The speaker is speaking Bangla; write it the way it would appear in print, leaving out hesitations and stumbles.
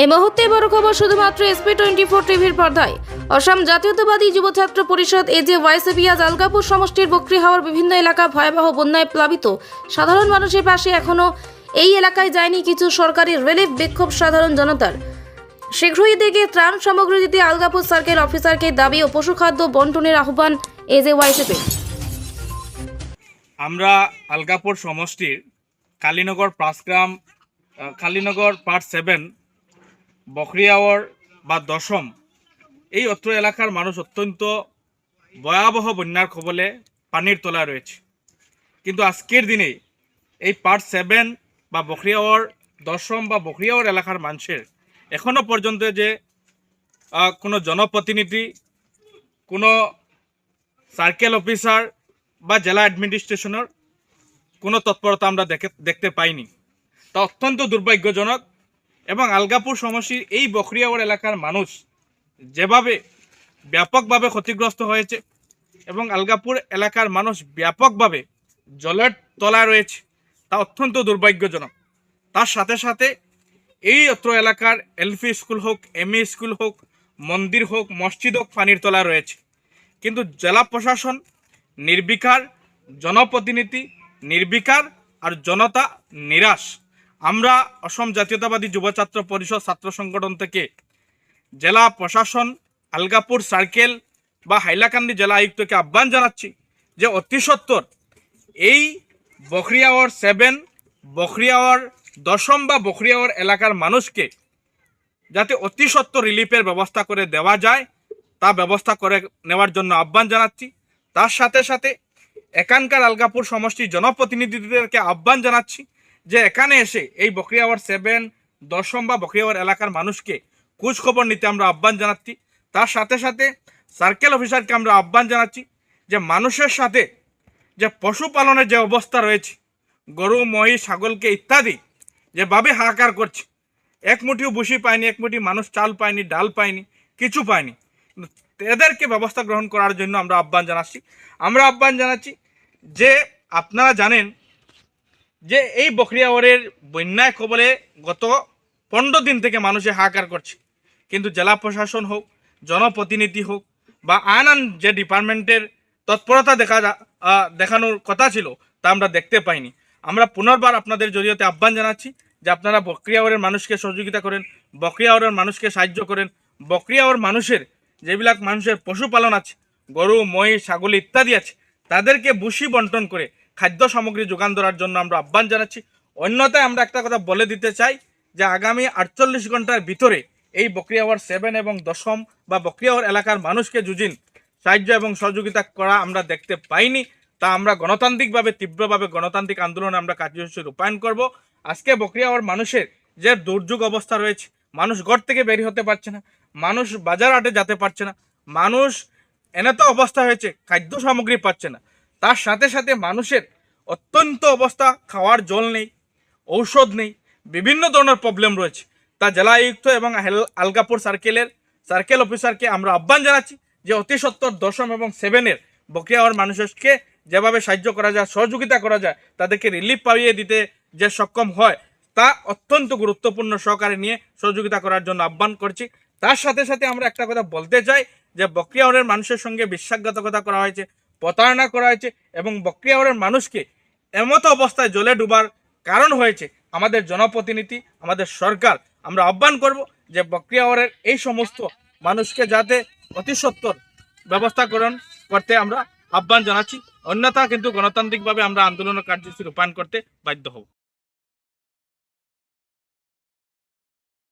এই মুহূর্তে বড় খবর শুধুমাত্র SP24 টিভির পর্দায়। অসম জাতীয়তাবাদী যুব ছাত্র পরিষদ AJYCP আজ আলগাপুর সমষ্টির বকরিহাওয়ার বিভিন্ন এলাকা ভয়াবহ বন্যায় প্লাবিত। সাধারণ মানুষের পাশে এখনো এই এলাকায় যায়নি কিছু সরকারি রিলিফ। বিক্ষোভ সাধারণ জনতার। শীঘ্রই এদেরকে ত্রাণ সামগ্রী দিতে আলগাপুর সার্কেল অফিসারকে দাবি ও পশুখাদ্য বন্টনের আহ্বান AJYCP। আমরা আলগাপুর সমষ্টির কালীনগর পাঁচগ্রাম কালীনগর পার্ট 7 বকরিয়াওয়ার বা দশম এই অত্র এলাকার মানুষ অত্যন্ত ভয়াবহ বন্যার কবলে পানির তলায় রয়েছে। কিন্তু আজকের দিনে এই পার্ট 7 বা বকরিয়াওয়ার দশম বা বকরিয়াওয়ার এলাকার মানুষের এখনো পর্যন্ত যে কোনো জনপ্রতিনিধি, কোনো সার্কেল অফিসার বা জেলা অ্যাডমিনিস্ট্রেশনের কোনো তৎপরতা আমরা দেখতে পাইনি। তা অত্যন্ত দুর্ভাগ্যজনক। এবং আলগাপুর সমষ্টির এই বকরিয়াওয়ার এলাকার মানুষ যেভাবে ব্যাপকভাবে ক্ষতিগ্রস্ত হয়েছে এবং আলগাপুর এলাকার মানুষ ব্যাপকভাবে জলের তলায় রয়েছে, তা অত্যন্ত দুর্ভাগ্যজনক। তার সাথে সাথে এই অত্র এলাকার LP স্কুল হোক, ME স্কুল হোক, মন্দির হোক, মসজিদ হোক পানির তলায় রয়েছে। কিন্তু জেলা প্রশাসন নির্বিকার, জনপ্রতিনিধি নির্বিকার, আর জনতা নিরাশ। আমরা অসম জাতীয়তাবাদী যুব ছাত্র পরিষদ ছাত্র সংগঠন থেকে জেলা প্রশাসন, আলগাপুর সার্কেল বা হাইলাকান্দি জেলা আয়ুক্তকে আহ্বান জানাচ্ছি যে অতি সত্বর এই বকরিয়াওয়ার 7, বকরিয়াওয়ার দশম বা বকরিয়াওয়ার এলাকার মানুষকে যাতে অতি সত্বর রিলিফের ব্যবস্থা করে দেওয়া যায়, তা ব্যবস্থা করে নেওয়ার জন্য আহ্বান জানাচ্ছি। তার সাথে সাথে এখানকার আলগাপুর সমষ্টির জনপ্রতিনিধিদেরকে আহ্বান জানাচ্ছি যে এখানে এসে এই বকরিয়াওয়ার 7, দশম বা বকরিয়াওয়ার এলাকার মানুষকে খোঁজ খবর নিতে আমরা আহ্বান জানাচ্ছি। তার সাথে সাথে সার্কেল অফিসারকে আমরা আহ্বান জানাচ্ছি যে মানুষের সাথে যে পশুপালনের যে অবস্থা রয়েছে, গরু, মহিষ, ছাগলকে ইত্যাদি যেভাবে হাহাকার করছে, এক মুঠিও ভুসি পায়নি, এক মুঠি মানুষ চাল পায়নি, ডাল পায়নি, কিছু পায়নি। এদেরকে ব্যবস্থা গ্রহণ করার জন্য আমরা আহ্বান জানাচ্ছি যে আপনারা জানেন যে এই বকরিয়াওয়ারের বন্যায় কবলে গত 15 দিন থেকে মানুষে হাহাকার করছে, কিন্তু জেলা প্রশাসন হোক, জনপ্রতিনিধি হোক বা আইন যে ডিপার্টমেন্টের তৎপরতা দেখানোর কথা ছিল তা আমরা দেখতে পাইনি। আমরা পুনর্বার আপনাদের জরিয়তে আহ্বান জানাচ্ছি যে আপনারা বকরিয়াওয়ারের মানুষকে সহযোগিতা করেন, বকরিয়াওয়ারের মানুষকে সাহায্য করেন। বকরিয়াওয়ার মানুষের যেবিলাক মানুষের পশুপালন আছে, গরু, মহিষ, ছাগল ইত্যাদি আছে, তাদেরকে ভুসি বন্টন করে খাদ্য সামগ্রী যোগান দেওয়ার জন্য আমরা আহ্বান জানাচ্ছি। অন্যথায় আমরা একটা কথা বলে দিতে চাই যে আগামী 48 ঘন্টার ভিতরে এই বকরিয়াওয়ার 7 এবং দশম বা বকরিয়াওয়ার এলাকার মানুষকে যুজিন সাহায্য এবং সহযোগিতা করা আমরা দেখতে পাইনি। তা আমরা গণতান্ত্রিকভাবে, তীব্রভাবে গণতান্ত্রিক আন্দোলনে আমরা কার্যসূচি রূপায়ণ করব। আজকে বকরিয়াওয়ার মানুষের যে দুর্যোগ অবস্থা রয়েছে, মানুষ ঘর থেকে বের হতে পারছে না, মানুষ বাজার হাটে যেতে পারছে না, মানুষ তো অবস্থা হয়েছে খাদ্য সামগ্রী পাচ্ছে না। তার সাথে সাথে মানুষের অত্যন্ত অবস্থা, খাওয়ার জল নেই, ঔষধ নেই, বিভিন্ন ধরনের প্রবলেম রয়েছে। তা জেলা আয়ুক্ত এবং আলগাপুর সার্কেল অফিসারকে আমরা আহ্বান জানাচ্ছি যে অতি সত্বর দশম এবং 7-এর বকরিয়াওয়ার মানুষকে যেভাবে সাহায্য করা যায়, সহযোগিতা করা যায়, তাদেরকে রিলিফ পাইয়ে দিতে যে সক্ষম হয় তা অত্যন্ত গুরুত্বপূর্ণ সহকারে নিয়ে সহযোগিতা করার জন্য আহ্বান করছি। তার সাথে সাথে আমরা একটা কথা বলতে চাই যে বকরিয়াওয়ারের মানুষের সঙ্গে বিশ্বাসঘাতকতা করা হয়েছে, প্রতারণা করা হয়েছে এবং বকরিয়াওয়ারের মানুষকে এমতো অবস্থায় জলে ডুবার কারণ হয়েছে আমাদের জনপ্রতিনিধি, আমাদের সরকার। আমরা আহ্বান করব যে বকরিয়াওয়ারের এই সমস্ত মানুষকে যাতে অতি সত্বর ব্যবস্থাকরণ করতে আমরা আহ্বান জানাচ্ছি। অন্যথা কিন্তু গণতান্ত্রিকভাবে আমরা আন্দোলনের কার্যসূচি রূপায়ণ করতে বাধ্য হব।